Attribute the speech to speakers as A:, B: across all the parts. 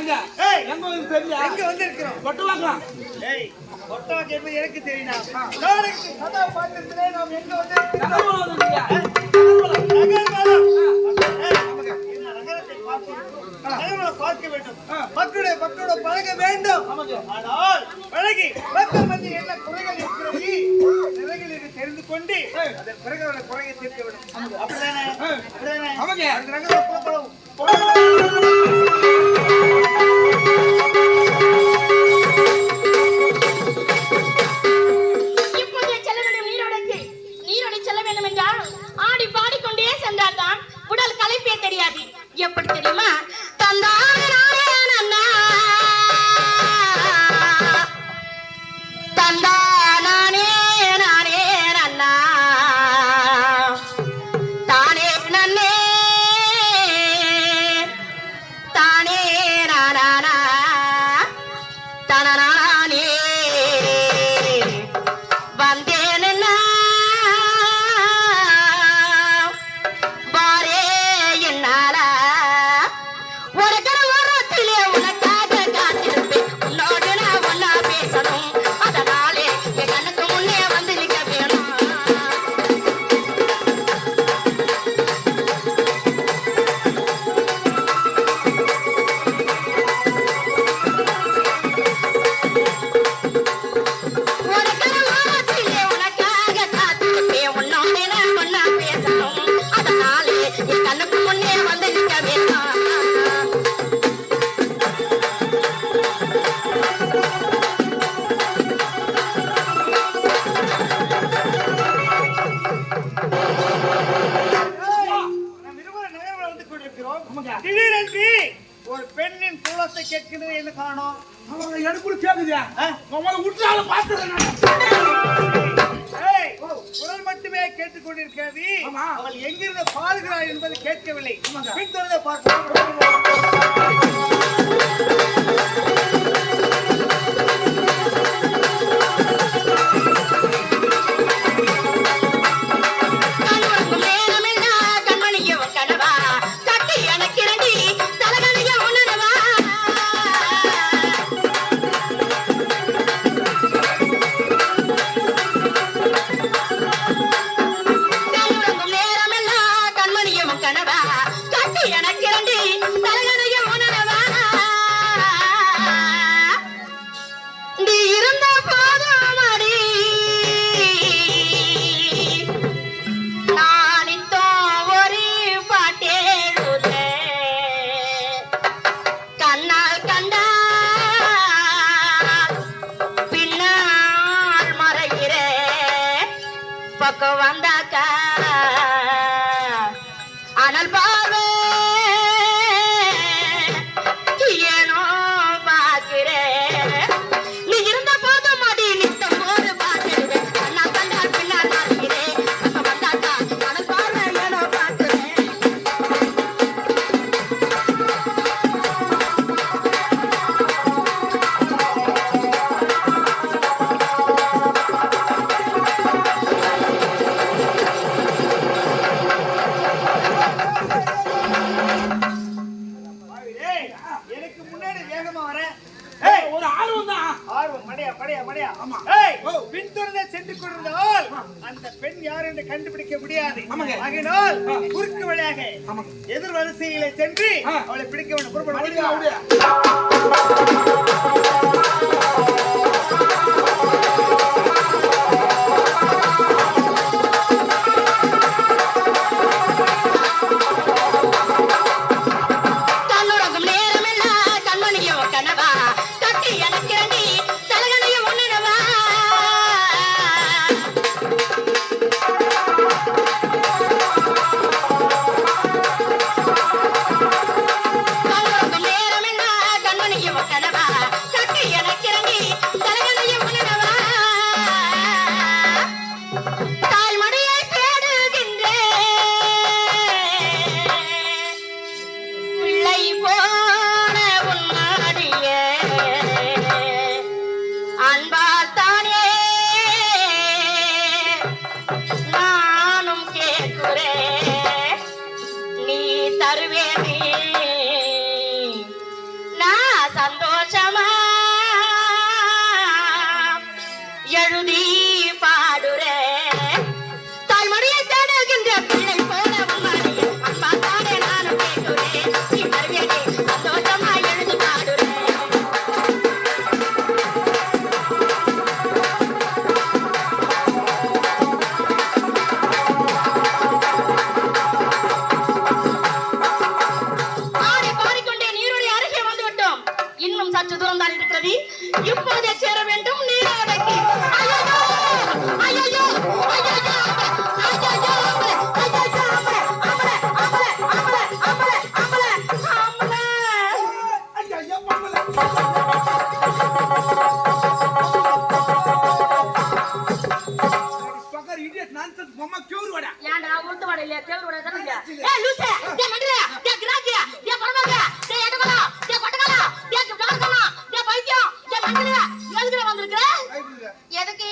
A: எங்க எங்க வந்து தெரியல
B: எங்க வந்து இருக்கிறோம்
A: கொட்டவாங்க
B: ஏய் கொட்டவாங்க என்பது எனக்கு தெரியுமா நாளைக்கு கதா பாத்திரத்திலே நாம் எங்க வந்து நகர்வலம் நகரத்தை பார்க்க வேண்டும் மக்களோட பழக வேண்டும் ஆனால் பழகி மக்கள் மத்தியில் என்ன குறைகள் இருக்கிறது நிறைகள் என்று தெரிந்து கொண்டு அதன் பிறகு அவருடைய குறையை தீர்க்க வேண்டும் அப்படிதானே அந்த நகரம் புறப்படும்
C: எப்படி தெரியுமா ஒரு பெண்ணின் குலத்தை கேட்கிறது என்ன காரணம்?
A: அவங்க எனக்கு கேக்குது. உங்களை விட்டாலும் பாத்துறேன்.
B: ஏய், குரல் மட்டுமே கேட்டுக்கொண்டிருக்கிறது. அவள் எங்கிருந்து பாடுகிறாள் என்பது கேட்கவில்லை. பின்தொடர்ந்து பார்ப்போம்.
C: வந்தாக்கா அனல் பார்வை ஏனோ பாக்குறேன் நீ இருந்த போதும் அடி நித்தம் போது பாக்குறேன் நான் கண்டால் பின்னால் பார்க்கிறேன் வந்தாக்கா அனல் பார்வை ஏனோ பாக்குறேன் அந்த பெண் யார் என்று கண்டுபிடிக்க முடியாது. ஆகையால் குறுக்கு வழியாக எதிர் வரிசையிலே சென்று அவளை பிடிக்க வேண்டும். கனவா
D: கூடாது. இப்போதே சேர வேண்டும் நீராடைக்கு. ஐயோ ஐயோ ஐயோ ஏன்டா உளுந்து வடை இல்லையா தேள் வடை தானே இல்லையா? ஏய் லூசே, டேய் மண்டரே, டேய் கிராக்கி, டேய் பரமங்க, டேய் எடகலா, டேய் கொட்டகலா, டேய் டார்கனா, டேய் பைத்தியம், டேய் மண்டரே, எதுக்குடா வந்திருக்க? எதுக்கு?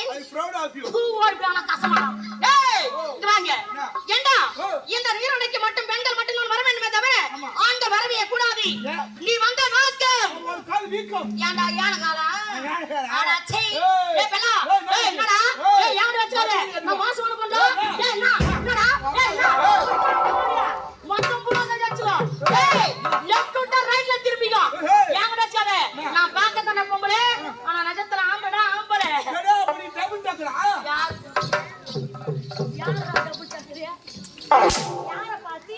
D: ஓடி போனா கசமா. டேய் இங்க வாங்க. ஏண்டா இந்த நீரோடைக்கு மட்டும் பெண்கள் மட்டும் தான் வர வேண்டுமே தவிர ஆண்கள் வரவே கூடாது. நீ வந்த நோக்கம் ஏண்டா யானை காலா? அட சீ. டேய் பெல்லா, டேய் என்னடா? டேய் யானை வச்சாரு. நான் மாசமான பொண்ணா? டேய் என்னடா? டேய் மொத்தம் புறாங்க ஜாச்சுல. டேய் லெஃப்ட் டு ரைட்ல திரும்பிங்க. யானை வச்சாரு. நான் பாக்க தான பொம்பளே. ஆனா நிஜத்துல ஆம்படா ஆம்பளே.
A: ஏடா அப்படி டபுள் டக்கறா?
D: யார் டபுள் டக்கறியா? யார பாத்தி?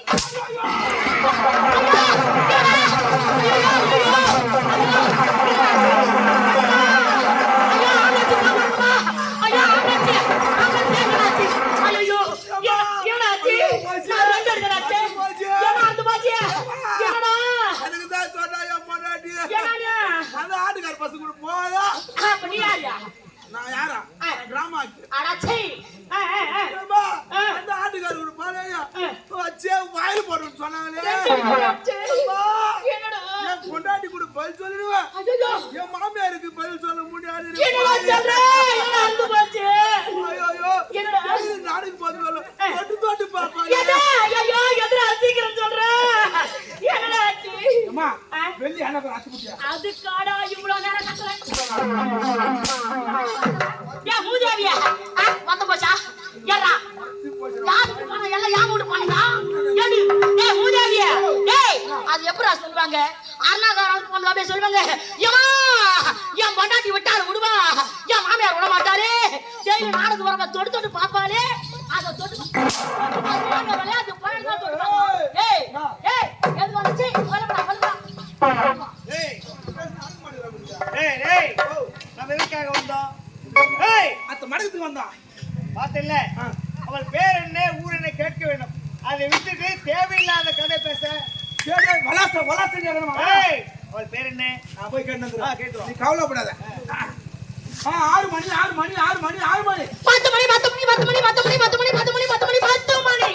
A: நான் யாரா டிராமா அந்த ஆட்டுக்கார கூட பாருங்க வச்சே வாயில் போடுன்னு சொன்னாங்களே என் பொண்டாட்டி கூட பதில் சொல்லிடுவேன் என் மாமியாருக்கு பதில் சொல்ல முடியாது நாளைக்கு பதில் சொல்ல தொட்டு தொட்டு பாப்பாங்க வெள்ளி அண்ணா
D: அதுக்காடா இவ்வளவு நேரம் மூதேவியா வந்து போச்சா ஏறா யாருக்கு போன எல்லாம் யா மூடு போனீங்க டேய் மூதேவியா டேய் அது எப்பறா சொல்வாங்க அருணாகாரம் வந்து அப்படியே சொல்வாங்க ஏமா என் பொண்டாட்டி விட்டாரு விடுவா என் மாமியார் விட மாட்டாரே டேய் நானுக்கு வரமா தொடு தொடு பாப்பாளே அத தொடு அந்த விளையாட்டு போறதா தொடு ஏய் ஏய் எது வந்துச்சு வரடா
B: ஏய் ஏய் ஏய் நம்ம எதுக்காக வந்தோம்? ஏய்
A: அத்த மடத்துக்கு வந்தான்
B: பாத்தல்ல அவள் பேர் என்ன ஊர் என்ன கேட்க வேண்டும். அதை விட்டுட்டு தேவையில்லாத கதை பேச
A: வளாச கேட்கணுமா?
B: ஏய் அவள் பேர் என்ன?
A: நான் போய் கேட்டுறேன்.
B: கேட்டுறோம்.
A: நீ கவலைப்படாத. 6 மணி 6 மணி 6 மணி 6 மணி
D: 10 மணி 10 மணி 10 மணி 10 மணி 10 மணி 10 மணி 10 மணி 10 மணி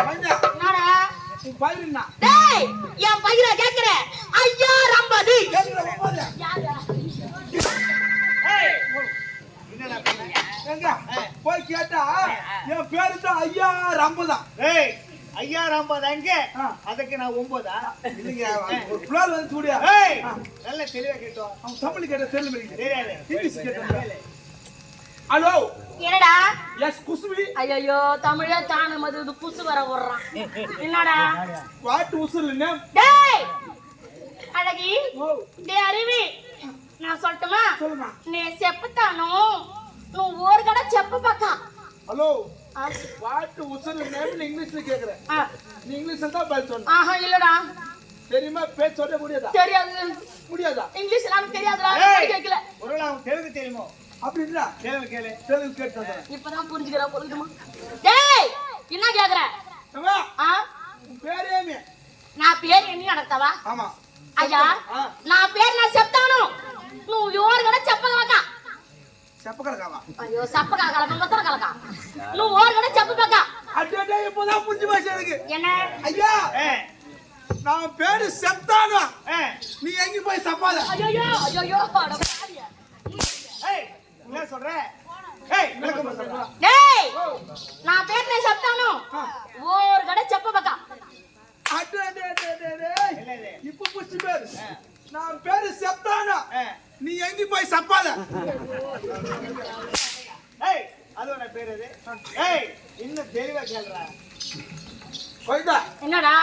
A: வந்தா
D: என்னடா
A: நீ பையனா?
D: டேய் என் பையனை கேக்குற ஐயா ரம்பது
A: கேக்குற போதா?
D: யாரா
B: ஏய் என்னடா பண்ண?
A: எங்க போய் கேட்டா என் பேரு தான் ஐயா ரம்பதான்.
B: ஏய் ஐயா ராம்பது அங்க அதுக்கு நான் 9ஆ?
A: இல்லைங்க ஒரு ஃப்ளோர் வந்து சூடியா.
B: ஏய் நல்ல தெளிவா கேட்டோம்.
A: அவன் தமிழ் கேட்ட தெரியல
B: தெரியாது.
A: இங்கிலீஷ் கேட்ட. ஹலோ
D: என்னடா
A: எஸ் குசுவி
D: ஐயோ தமிழே தான மது குசு வர வர்றான் என்னடா
A: வாட் உசுல் நேம்?
D: டேய் அழகி டேய் அருவி நான் சொல்லட்டுமா?
A: சொல்லுமா.
D: நீ செப்புத்தானோ నువ్వు ఊరుగడ చెప్పు పక్క
A: ஹலோ வாட் உசுல் நேம் இங்கிலீஷ்ல கேக்குறேன். நீ இங்கிலீஷ்ல தான் பதில் சொல்லணும்.
D: ஆஹா இல்லடா
A: தெரியுமா பேச சொல்ல முடியாதா?
D: தெரியாது
A: முடியாதா?
D: இங்கிலீஷ் எல்லாம் தெரியாதுடா கேக்கல.
B: ஒருவேளை அவன் தெலுங்கு தெரியுமோ?
A: அப்படி இல்ல
B: தெலுங்கு கேளு.
A: தெலுங்கு கேட்டா
D: இப்பதான் புரிஞ்சுக்கறா புரியுதுமா? டேய் என்ன கேக்குற?
A: அம்மா
D: ஆ
A: பேர் ஏமே?
D: నా పేరు ఎన్ని అడగతావా?
A: ஆமா
D: అయ్యా నా పేరు నా చెప్తాను నువ్వు ఎవరు కూడా చెప్పగలక
A: చెప్పగలగావా?
D: అయ్యో చెప్పగలగల మంగతరగలక నువ్వు ఎవరు కూడా చెప్పగలక
A: அடடே இப்போதான் புரிஞ்சு போச்சு எனக்கு.
D: என்ன
A: ஐயா நான் பேரு செப்தானா நீ எங்க போய் சப்பாத?
D: ஐயோ ஐயோ அட பாரியா
B: ஏய் என்ன சொல்ற? ஏய் விளக்கம் சொல்ற.
D: டேய் நான் பேர் நான் చెప్తాను ఎవరు కూడా చెప్పగలక
A: அடடே இப்போ புரிஞ்சு பேரு நான் பேரு செப்தானா நீ எங்க போய் சப்பாத?
B: ஏய் அதுவா பேர் அது? ஏய் இன்னும் தெளிவா கேளுடா.
A: போய்டா
D: என்னடா